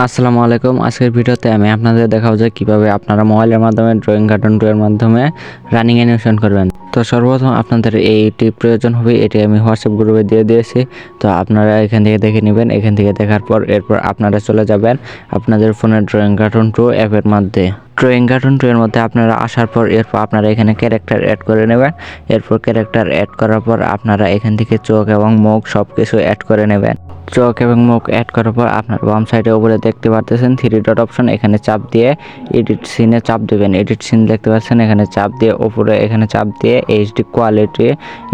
আসসালামু আলাইকুম। আজকের ভিডিওতে আমি আপনাদের দেখাবো যে কিভাবে আপনারা মোবাইলের মাধ্যমে ড্রয়িং কার্টুন 2 এর মাধ্যমে রানিং অ্যানিমেশন করবেন। তো সর্বপ্রথম আপনাদের এইটি প্রয়োজন হবে, এটি আমি হোয়াটসঅ্যাপ গ্রুপে দিয়ে দিয়েছি। তো আপনারা এখান থেকে দেখে নেবেন। এখান থেকে দেখার পর এরপর আপনারা চলে যাবেন আপনাদের ফোনের ড্রয়িং কার্টুন 2 অ্যাপের মধ্যে। ড্রয়িং কার্টুন 2 এর মধ্যে আপনারা আসার পর এরপর আপনারা এখানে ক্যারেক্টার অ্যাড করে নেবেন। এরপর ক্যারেক্টার অ্যাড করার পর আপনারা এখান থেকে চোখ এবং মুখ সব কিছু অ্যাড করে নেবেন। চোখ এবং মুখ অ্যাড করার পর আপনার বাম সাইডে উপরে দেখতে পারতেছেন 3 ডট অপশন, এখানে চাপ দিয়ে এডিট সিনে চাপ দেবেন। এডিট সিন দেখতে পাচ্ছেন, এখানে চাপ দিয়ে উপরে এখানে চাপ দিয়ে এইচডি কোয়ালিটি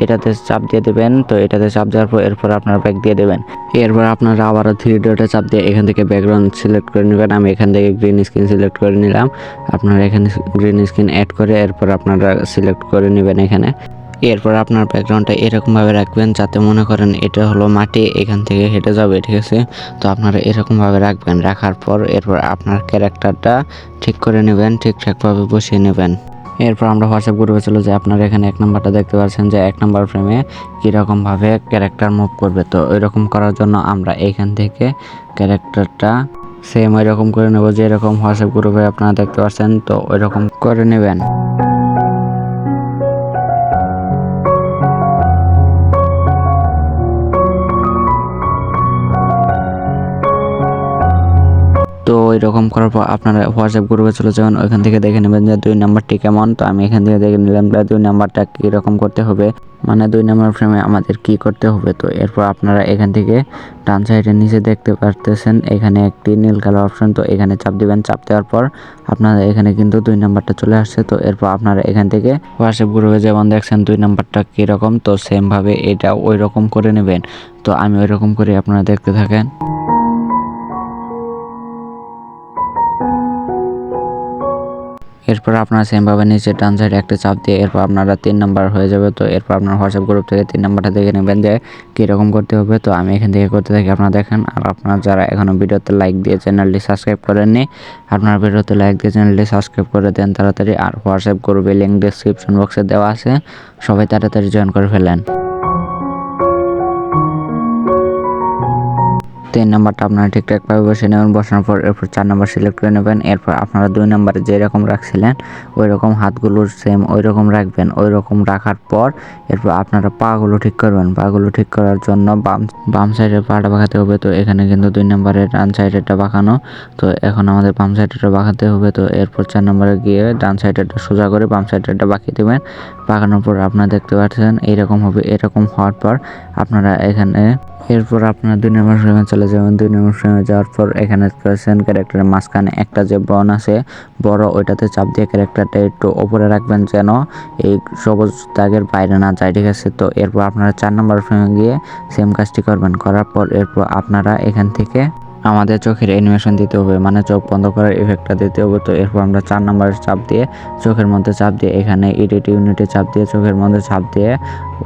এটাতে চাপ দিয়ে দেবেন। তো এটাতে চাপ দেওয়ার পর এরপর আপনার ব্যাক দিয়ে দেবেন। এরপর আপনারা আবারও 3 ডটে চাপ দিয়ে এখান থেকে ব্যাকগ্রাউন্ড সিলেক্ট করে নেবেন। আমি এখান থেকে গ্রিন স্ক্রিন সিলেক্ট করে নিলাম। আপনারা এখানে গ্রিন স্ক্রিন অ্যাড করে এরপর আপনারা সিলেক্ট করে নেবেন এখানে। এরপর আপনার ব্যাকগ্রাউন্ডটা এরকমভাবে রাখবেন যাতে মনে করেন এটা হলো মাটি, এখান থেকে হেঁটে যাবে, ঠিক আছে। তো আপনারা এরকমভাবে রাখবেন। রাখার পর এরপর আপনার ক্যারেক্টারটা ঠিক করে নেবেন, ঠিকঠাকভাবে বসিয়ে নেবেন। এরপর আমরা হোয়াটসঅ্যাপ গ্রুপে চলে যাই। আপনারা এখানে 1 নাম্বারটা দেখতে পাচ্ছেন যে 1 নাম্বার ফ্রেমে কীরকমভাবে ক্যারেক্টার মুভ করবে। তো এরকম করার জন্য আমরা এইখান থেকে ক্যারেক্টারটা সেম ওই রকম করে নেব, যে এরকম হোয়াটসঅ্যাপ গ্রুপে আপনারা দেখতে পাচ্ছেন। তো ওই রকম করে নেবেন। তো এরকম করার পর আপনারা হোয়াটসঅ্যাপ গ্রুপে চলে যাবেন। ওইখান থেকে দেখে নেবেন যে 2 নাম্বারটি কেমন। তো আমি এখান থেকে দেখে নিলাম 2 নাম্বারটা কীরকম করতে হবে, মানে 2 নাম্বার ফ্রেমে আমাদের কি করতে হবে। তো এরপর আপনারা এখান থেকে ডান সাইডের নিচে দেখতে পারতেছেন এখানে একটি নীল কালার অপশন। তো এখানে চাপ দিবেন। চাপ দেওয়ার পর আপনারা এখানে কিন্তু 2 নাম্বারটা চলে আসছে। তো এরপর আপনারা এখান থেকে হোয়াটসঅ্যাপ গ্রুপে যেমন দেখছেন 2 নাম্বারটা কীরকম, তো সেমভাবে এটা ওই রকম করে নেবেন। তো আমি ওই রকম করে আপনারা দেখতে থাকেন। এরপর আপনারা সেমভাবে নিচে ডান সাইডে একটা চাপ দিয়ে এরপর আপনারা 3 নাম্বার হয়ে যাবে। তো এরপর আপনার হোয়াটসঅ্যাপ গ্রুপ থেকে 3 নাম্বারটা দেখে নেবেন যে কীরকম করতে হবে। তো আমি এখান থেকে করতে থাকি, আপনারা দেখেন। আর আপনারা যারা এখনও ভিডিওতে লাইক দিয়ে চ্যানেলটি সাবস্ক্রাইব করেননি, আপনারা ভিডিওতে লাইক দিয়ে চ্যানেলটি সাবস্ক্রাইব করে দেন তাড়াতাড়ি। আর হোয়াটসঅ্যাপ গ্রুপে লিঙ্ক ডেসক্রিপশন বক্সে দেওয়া আছে, সবাই তাড়াতাড়ি জয়েন করে ফেলেন। 3 নাম্বারটা আপনারা ঠিকঠাকভাবে বসিয়ে নেবেন। বসানোর পর এরপর 4 নাম্বার সিলেক্ট করে নেবেন। এরপর আপনারা 2 নাম্বারে যেরকম রাখছিলেন ওই রকম হাতগুলো সেম ওই রকম রাখবেন। ওই রকম রাখার পর এরপর আপনারা পাগুলো ঠিক করবেন। পাগুলো ঠিক করার জন্য বাম সাইডের পাটা বাঁকাতে হবে। তো এখানে কিন্তু 2 নাম্বারের ডান সাইডেরটা বাঁকানো, তো এখন আমাদের বাম সাইডেরটা বাঁকাতে হবে। তো এরপর 4 নাম্বারে গিয়ে ডান সাইডেরটা সোজা করে বাম সাইডেরটা বাঁকিয়ে দেবেন। বাঁকানোর পর আপনারা দেখতে পাচ্ছেন এইরকম হবে। এরকম হওয়ার পর আপনারা এখানে এরপর আপনারা 2 নম্বর ফ্রেমে চলে যাবেন। 2 নম্বর ফ্রেমে যাওয়ার পর এখানে পাচ্ছেন ক্যারেক্টারের মাঝখানে একটা যে বন আছে বড়, ওইটাতে চাপ দিয়ে ক্যারেক্টারটা একটু উপরে রাখবেন যেন এই সবুজ দাগের বাইরে না যায়, ঠিক আছে। তো এরপর আপনারা 4 নম্বর ফ্রেমে গিয়ে সেম কাজটি করবেন। করার পর এরপর আপনারা এখান থেকে আমাদের চোখের অ্যানিমেশন দিতে হবে, মানে চোখ বন্ধ করার ইফেক্টটা দিতে হবে। তো এরপর আমরা 4 নাম্বারের চাপ দিয়ে চোখের মধ্যে চাপ দিয়ে এখানে এডিট ইউনিটে চাপ দিয়ে চোখের মধ্যে চাপ দিয়ে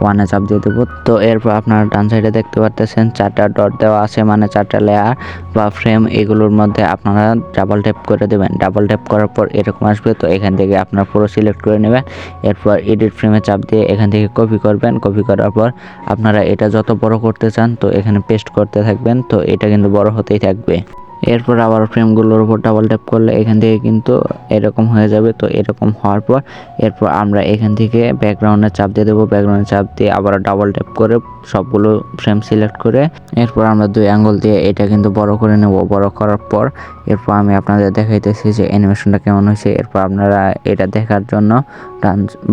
1-এ চাপ দিয়ে দেবো। তো এরপর আপনারা ডান সাইডে দেখতে পারতেছেন 4টা ডট দেওয়া আছে, মানে 4টা লেয়ার বা ফ্রেম। এগুলোর মধ্যে আপনারা ডাবল ট্যাপ করে দেবেন। ডাবল ট্যাপ করার পর এরকম আসবে। তো এখান থেকে আপনারা পুরো সিলেক্ট করে নেবেন। এরপর এডিট ফ্রেমে চাপ দিয়ে এখান থেকে কপি করবেন। কপি করার পর আপনারা এটা যত বড় করতে চান তো এখানে পেস্ট করতে থাকবেন। তো এটা কিন্তু বড় হতেই থাকবে। এরপর আবার ফ্রেমগুলোর উপর ডাবল ট্যাপ করলে এখান থেকে কিন্তু এরকম হয়ে যাবে। তো এরকম হওয়ার পর এরপর আমরা এখান থেকে ব্যাকগ্রাউন্ডে চাপ দিয়ে দেবো। ব্যাকগ্রাউন্ডে চাপ দিয়ে আবার ডাবল ট্যাপ করে সবগুলো ফ্রেম সিলেক্ট করে এরপর আমরা 2 আঙ্গুল দিয়ে এটা কিন্তু বড় করে নেব। বড় করার পর এরপর আমি আপনাদের দেখাইতেছি যে অ্যানিমেশনটা কেমন হয়েছে। এরপর আপনারা এটা দেখার জন্য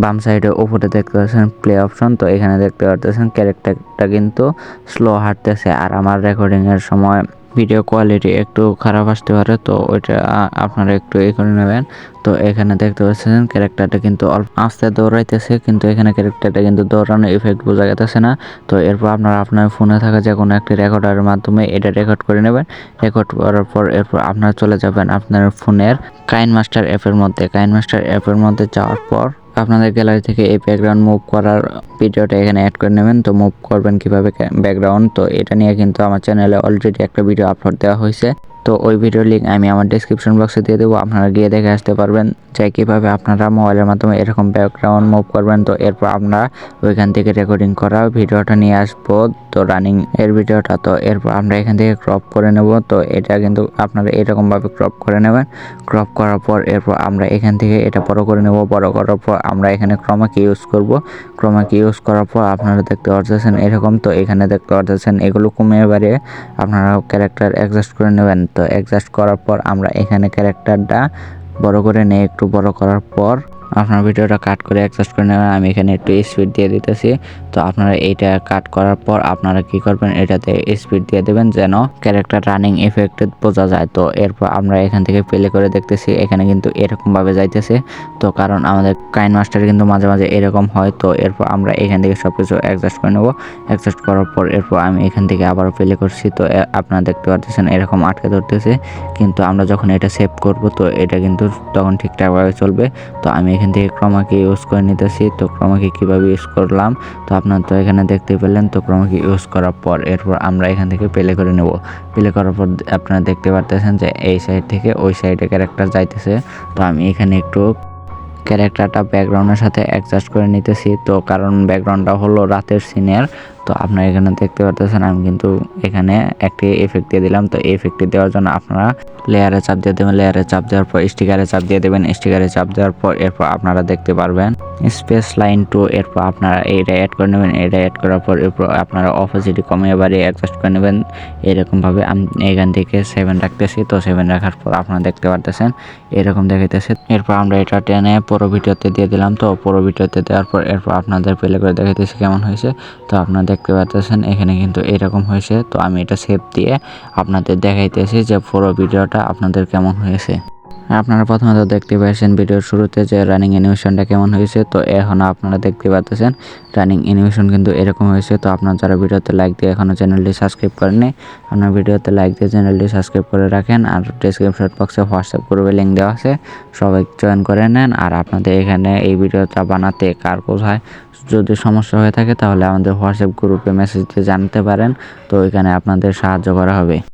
বাম সাইডে উপরে দেখতে পাচ্ছেন প্লে অপশন। তো এখানে দেখতে পাচ্ছেন ক্যারেক্টারটা কিন্তু স্লো হাঁটতেছে। আর আমার রেকর্ডিংয়ের সময় ভিডিও কোয়ালিটি একটু খারাপ আসতে পারে, তো ওইটা আপনারা একটু করে নেবেন। তো এখানে দেখতে পাচ্ছেন ক্যারেক্টারটা কিন্তু অল্প আস্তে দৌড়াইতেছে, কিন্তু এখানে ক্যারেক্টারটা কিন্তু দৌড়ানোর ইফেক্ট বোঝা যাচ্ছে না। তো এরপর আপনারা আপনার ফোনে থাকা যে কোনো একটি রেকর্ডারের মাধ্যমে এটা রেকর্ড করে নেবেন। রেকর্ড করার পর এরপর আপনারা চলে যাবেন আপনার ফোনের কাইনমাস্টার অ্যাপের মধ্যে। কাইনমাস্টার অ্যাপের মধ্যে যাওয়ার পর আপনাদের গ্যালারি থেকে এই ব্যাকগ্রাউন্ড মুভ করার ভিডিওটা এখানে অ্যাড করে নেবেন। তো মুভ করবেন কিভাবে ব্যাকগ্রাউন্ড, তো এটা নিয়ে কিন্তু আমার চ্যানেলে অলরেডি একটা ভিডিও আপলোড দেওয়া হয়েছে। তো ওই ভিডিওর লিঙ্ক আমি আমার ডেসক্রিপশন বক্সে দিয়ে দেবো, আপনারা গিয়ে দেখে আসতে পারবেন যে কীভাবে আপনারা মোবাইলের মাধ্যমে এরকম ব্যাকগ্রাউন্ড মুভ করবেন। তো এরপর আমরা ওইখান থেকে রেকর্ডিং করা ভিডিওটা নিয়ে আসবো, তো রানিং এর ভিডিওটা। তো এরপর আমরা এখান থেকে ক্রপ করে নেব। তো এটা কিন্তু আপনারা এরকমভাবে ক্রপ করে নেবেন। ক্রপ করার পর এরপর আমরা এখান থেকে এটা বড় করে নেব। বড় করার পর আমরা এখানে ক্রমা কি ইউজ করব। ক্রমা কি ইউজ করার পর আপনারা দেখতে পাচ্ছেন এরকম। তো এখানে দেখতে পাচ্ছেন এগুলো কমিয়ে বাড়িয়ে আপনারা ক্যারেক্টার অ্যাডজাস্ট করে নেবেন। তো অ্যাডজাস্ট করার পর আমরা এখানে ক্যারেক্টারটা বড় করে নিয়ে একটু বড় করার পর আপনার ভিডিওটা কাট করে অ্যাডজাস্ট করে নেবেন। আমি এখানে একটু স্পিড দিয়ে দিতেছি। তো আপনারা এইটা কাট করার পর আপনারা কি করবেন, এটাতে স্পিড দিয়ে দেবেন যেন ক্যারেক্টার রানিং এফেক্ট বোঝা যায়। তো এরপর আমরা এখান থেকে প্লে করে দেখতেছি এখানে কিন্তু এরকমভাবে যাইতেছে। তো কারণ আমাদের কাইন মাস্টার কিন্তু মাঝে মাঝে এরকম হয়। তো এরপর আমরা এখান থেকে সব কিছু অ্যাডজাস্ট করে নেব। অ্যাডজাস্ট করার পর এরপর আমি এখান থেকে আবারও প্লে করছি। তো আপনারা দেখতে পাচ্ছেন এরকম আটকে ধরতেছে, কিন্তু আমরা যখন এটা সেভ করব তো এটা কিন্তু তখন ঠিকঠাকভাবে চলবে। তো আমি এখান থেকে ক্রমাকে ইউজ করে নিতেছি। তো ক্রমাকে কীভাবে ইউজ করলাম তো আপনারা তো এখানে দেখতে পেলেন। তো ক্রমাকে ইউজ করার পর এরপর আমরা এখান থেকে প্লে করে নেব। প্লে করার পর আপনারা দেখতে পারতেছেন যে এই সাইড থেকে ওই সাইডে ক্যারেক্টার যাইতেছে। তো আমি এখানে একটু ক্যারেক্টারটা ব্যাকগ্রাউন্ডের সাথে অ্যাডজাস্ট করে নিতেছি। তো কারণ ব্যাকগ্রাউন্ডটা হলো রাতের সিনের। তো আপনারা এখানে দেখতে পাচ্ছেন আমি কিন্তু এখানে একটি এফেক্ট দিয়ে দিলাম। তো এই এফেক্টটি দেওয়ার জন্য আপনারা লেয়ারে চাপ দিয়ে দেবেন। লেয়ারে চাপ দেওয়ার পর স্টিকারে চাপ দিয়ে দেবেন। স্টিকারে চাপ দেওয়ার পর এরপর আপনারা দেখতে পারবেন স্পেস লাইন 2। এরপর আপনারা এইটা অ্যাড করে নেবেন। এটা অ্যাড করার পর এরপর আপনারা অপোজিটি কমিয়ে বাড়িয়ে অ্যাডজাস্ট করে নেবেন। এরকমভাবে আমি এখান থেকে 7 রাখতেছি। তো 7 রাখার পর আপনারা দেখতে পারতেছেন এরকম দেখাইতেছে। এরপর আমরা এটা টেনে পুরো ভিডিওতে দিয়ে দিলাম। তো পুরো ভিডিওতে দেওয়ার পর এরপর আপনাদের প্লে করে দেখাইতেছি কেমন হয়েছে। তো আপনারা দেখতে পাচ্ছেন এখানে কিন্তু এরকম হয়েছে। তো আমি এটা সেভ দিয়ে আপনাদের দেখাইতেছি যে পুরো ভিডিওটা আপনাদের কেমন হয়েছে। আপনারা প্রথমত দেখতে পাচ্ছেন ভিডিওর শুরুতে যে রানিং অ্যানিমেশনটা কেমন হয়েছে। তো এখন আপনারা দেখতে পাচ্ছেন রানিং অ্যানিমেশন কিন্তু এরকম হয়েছে। তো আপনারা যারা ভিডিওতে লাইক দিয়ে এখনও চ্যানেলটি সাবস্ক্রাইব করেননি, আপনার ভিডিওতে লাইক দিয়ে চ্যানেলটি সাবস্ক্রাইব করে রাখেন। আর ডেসক্রিপশন বক্সে হোয়াটসঅ্যাপ গ্রুপে লিঙ্ক দেওয়া আছে, সবাই জয়েন করে নেন। আর আপনাদের এখানে এই ভিডিওটা বানাতে কার কোথায় যদি সমস্যা হয়ে থাকে তাহলে আমাদের হোয়াটসঅ্যাপ গ্রুপে মেসেজ দিয়ে জানাতে পারেন। তো এখানে আপনাদের সাহায্য করা হবে।